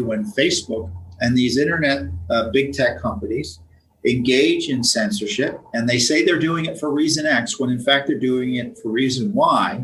when Facebook and these internet big tech companies engage in censorship, and they say they're doing it for reason X, when in fact they're doing it for reason Y,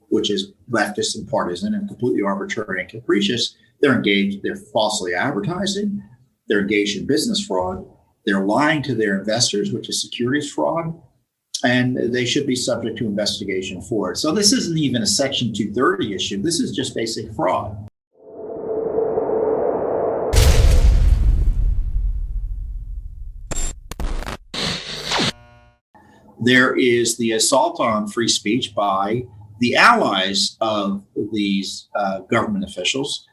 which is leftist and partisan and completely arbitrary and capricious. They're falsely advertising, they're engaged in business fraud, they're lying to their investors, which is securities fraud, and they should be subject to investigation for it. So this isn't even a Section 230 issue. This is just basic fraud. There is the assault on free speech by the allies of these government officials,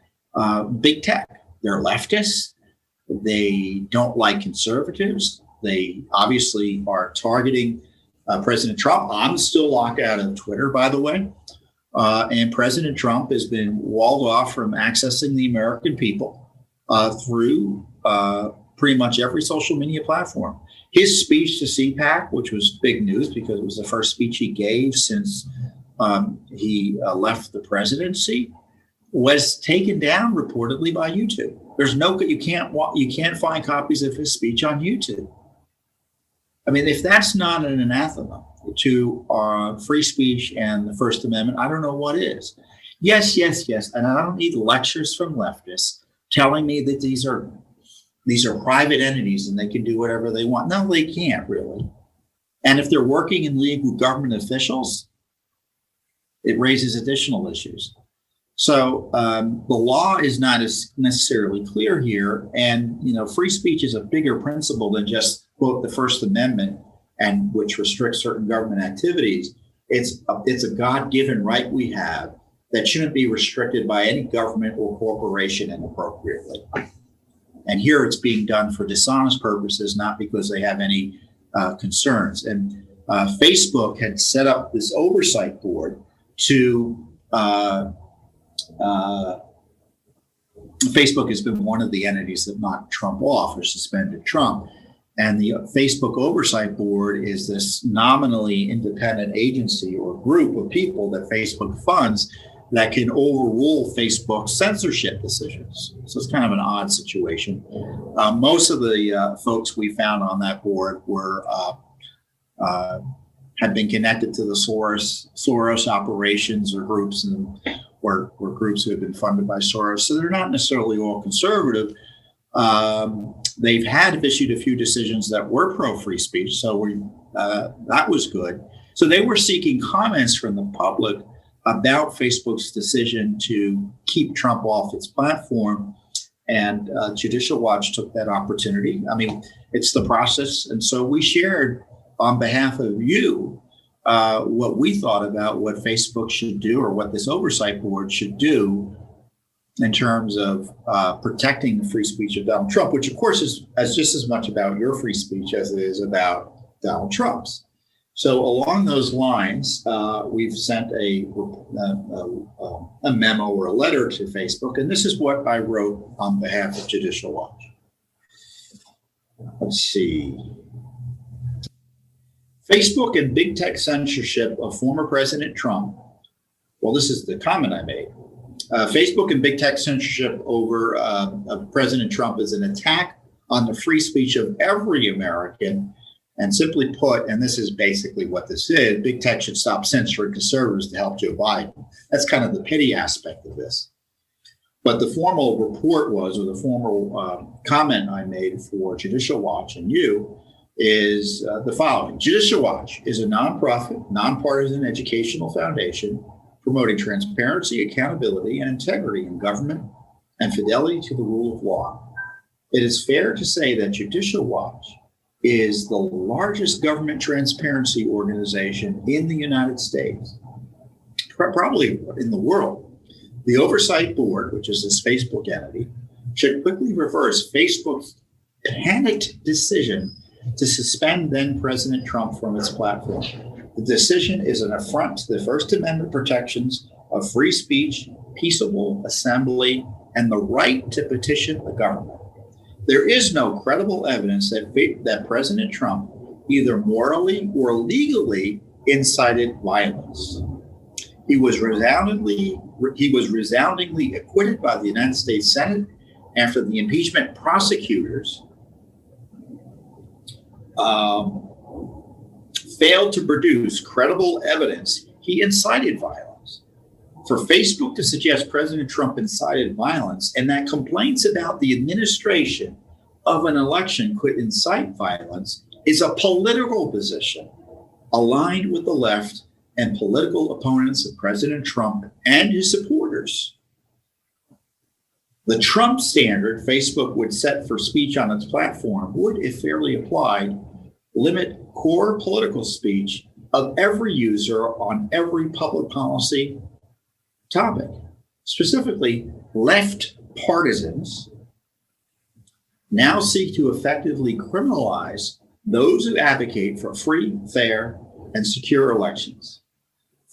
big tech. They're leftists. They don't like conservatives. They obviously are targeting President Trump. I'm still locked out of Twitter, by the way. And President Trump has been walled off from accessing the American people through pretty much every social media platform. His speech to CPAC, which was big news because it was the first speech he gave since he left the presidency, was taken down reportedly by YouTube. You can't find copies of his speech on YouTube. I mean, if that's not an anathema to free speech and the First Amendment, I don't know what is. Yes, and I don't need lectures from leftists telling me that these are private entities and they can do whatever they want. No, they can't really. And if they're working in league with government officials, it raises additional issues. So the law is not as necessarily clear here. And, free speech is a bigger principle than just, quote, the First Amendment, and which restricts certain government activities. It's a God-given right we have that shouldn't be restricted by any government or corporation inappropriately. And here it's being done for dishonest purposes, not because they have any concerns. And Facebook had set up this oversight board to Facebook has been one of the entities that knocked Trump off or suspended Trump. And the Facebook Oversight Board is this nominally independent agency or group of people that Facebook funds that can overrule Facebook's censorship decisions. So it's kind of an odd situation. Most of the folks we found on that board had been connected to the Soros operations or groups, and or groups who have been funded by Soros. So they're not necessarily all conservative. They've issued a few decisions that were pro-free speech, so that was good. So they were seeking comments from the public about Facebook's decision to keep Trump off its platform, and Judicial Watch took that opportunity. I mean, it's the process, and so we shared on behalf of you what we thought about what Facebook should do, or what this oversight board should do in terms of protecting the free speech of Donald Trump, which of course is just as much about your free speech as it is about Donald Trump's. So along those lines, we've sent a memo or a letter to Facebook, and this is what I wrote on behalf of Judicial Watch. Let's see. Facebook and big tech censorship of former President Trump. Well, this is the comment I made. Facebook and big tech censorship over President Trump is an attack on the free speech of every American. And simply put, and this is basically what this is, big tech should stop censoring conservatives to help Joe Biden. That's kind of the pity aspect of this. But the formal report was, or the formal comment I made for Judicial Watch and you, is the following. Judicial Watch is a nonprofit, nonpartisan educational foundation promoting transparency, accountability, and integrity in government and fidelity to the rule of law. It is fair to say that Judicial Watch is the largest government transparency organization in the United States, probably in the world. The Oversight Board, which is this Facebook entity, should quickly reverse Facebook's panicked decision to suspend then President Trump from its platform. The decision is an affront to the First Amendment protections of free speech, peaceable assembly, and the right to petition the government. There is no credible evidence that President Trump either morally or legally incited violence. He was resoundingly acquitted by the United States Senate after the impeachment prosecutors failed to produce credible evidence he incited violence. For Facebook to suggest President Trump incited violence and that complaints about the administration of an election could incite violence is a political position aligned with the left and political opponents of President Trump and his supporters. The Trump standard Facebook would set for speech on its platform would, if fairly applied, limit core political speech of every user on every public policy topic. Specifically, left partisans now seek to effectively criminalize those who advocate for free, fair, and secure elections.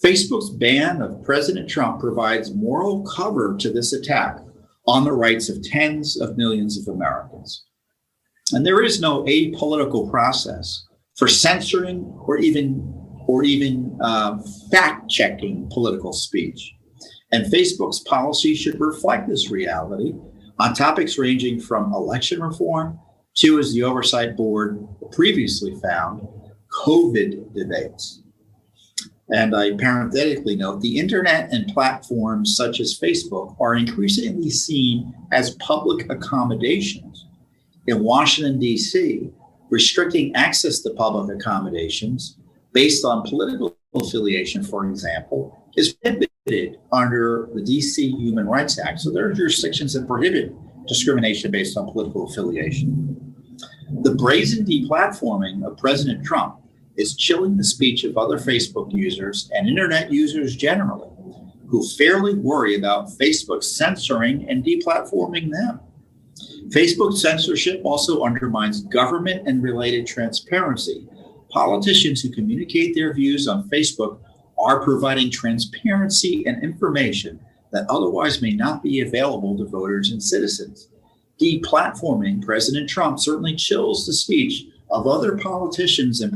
Facebook's ban of President Trump provides moral cover to this attack on the rights of tens of millions of Americans. And there is no apolitical process for censoring or even fact-checking political speech. And Facebook's policy should reflect this reality on topics ranging from election reform to, as the Oversight Board previously found, COVID debates. And I parenthetically note, the internet and platforms such as Facebook are increasingly seen as public accommodations. In Washington, D.C., restricting access to public accommodations based on political affiliation, for example, is prohibited under the D.C. Human Rights Act. So there are jurisdictions that prohibit discrimination based on political affiliation. The brazen deplatforming of President Trump is chilling the speech of other Facebook users and internet users generally, who fairly worry about Facebook censoring and deplatforming them. Facebook censorship also undermines government and related transparency. Politicians who communicate their views on Facebook are providing transparency and information that otherwise may not be available to voters and citizens. Deplatforming President Trump certainly chills the speech of other politicians and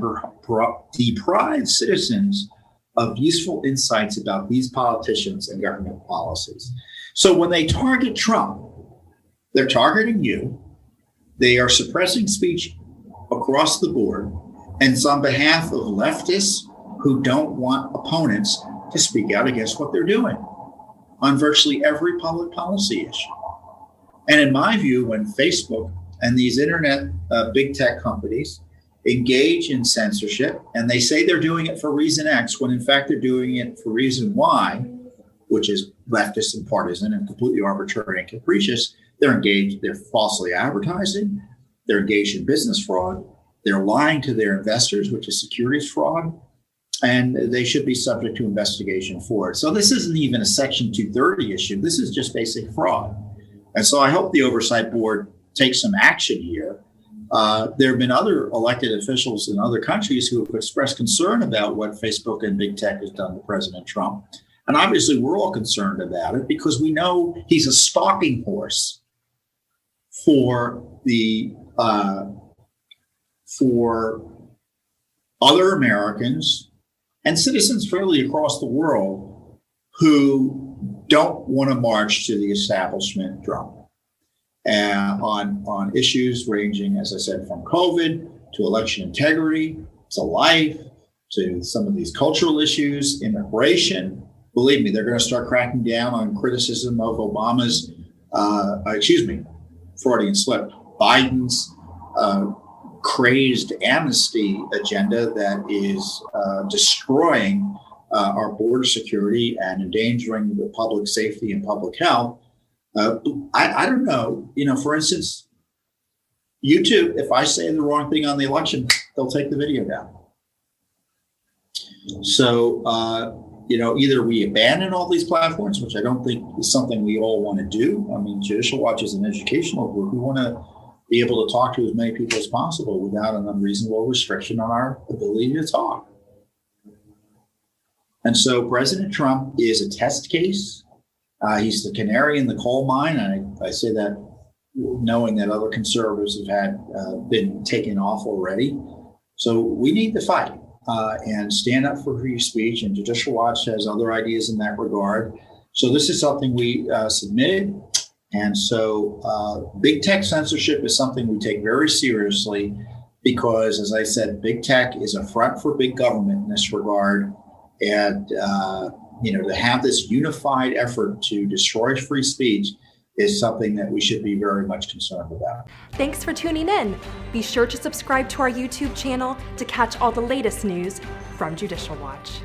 deprives citizens of useful insights about these politicians and government policies. So when they target Trump, they're targeting you. They are suppressing speech across the board, and it's on behalf of leftists who don't want opponents to speak out against what they're doing on virtually every public policy issue. And in my view, when Facebook and these internet big tech companies engage in censorship, and they say they're doing it for reason X, when in fact they're doing it for reason Y, which is leftist and partisan and completely arbitrary and capricious, they're falsely advertising, they're engaged in business fraud, they're lying to their investors, which is securities fraud, and they should be subject to investigation for it. So this isn't even a Section 230 issue. This is just basic fraud. And so I hope the Oversight Board takes some action here. There have been other elected officials in other countries who have expressed concern about what Facebook and big tech has done to President Trump. And obviously, we're all concerned about it because we know he's a stalking horse for other Americans and citizens fairly across the world who don't want to march to the establishment drum on issues ranging, as I said, from COVID to election integrity to life to some of these cultural issues, immigration. Believe me, they're going to start cracking down on criticism of Obama's, Freudian slip, Biden's crazed amnesty agenda that is destroying our border security and endangering the public safety and public health. I don't know, for instance, YouTube, if I say the wrong thing on the election, they'll take the video down. So, either we abandon all these platforms, which I don't think is something we all want to do. I mean, Judicial Watch is an educational group. We want to be able to talk to as many people as possible without an unreasonable restriction on our ability to talk. And so President Trump is a test case. He's the canary in the coal mine. And I say that knowing that other conservatives have been taken off already. So we need to fight and stand up for free speech. And Judicial Watch has other ideas in that regard. So this is something we submitted. And so big tech censorship is something we take very seriously because, as I said, big tech is a front for big government in this regard. And, to have this unified effort to destroy free speech is something that we should be very much concerned about. Thanks for tuning in. Be sure to subscribe to our YouTube channel to catch all the latest news from Judicial Watch.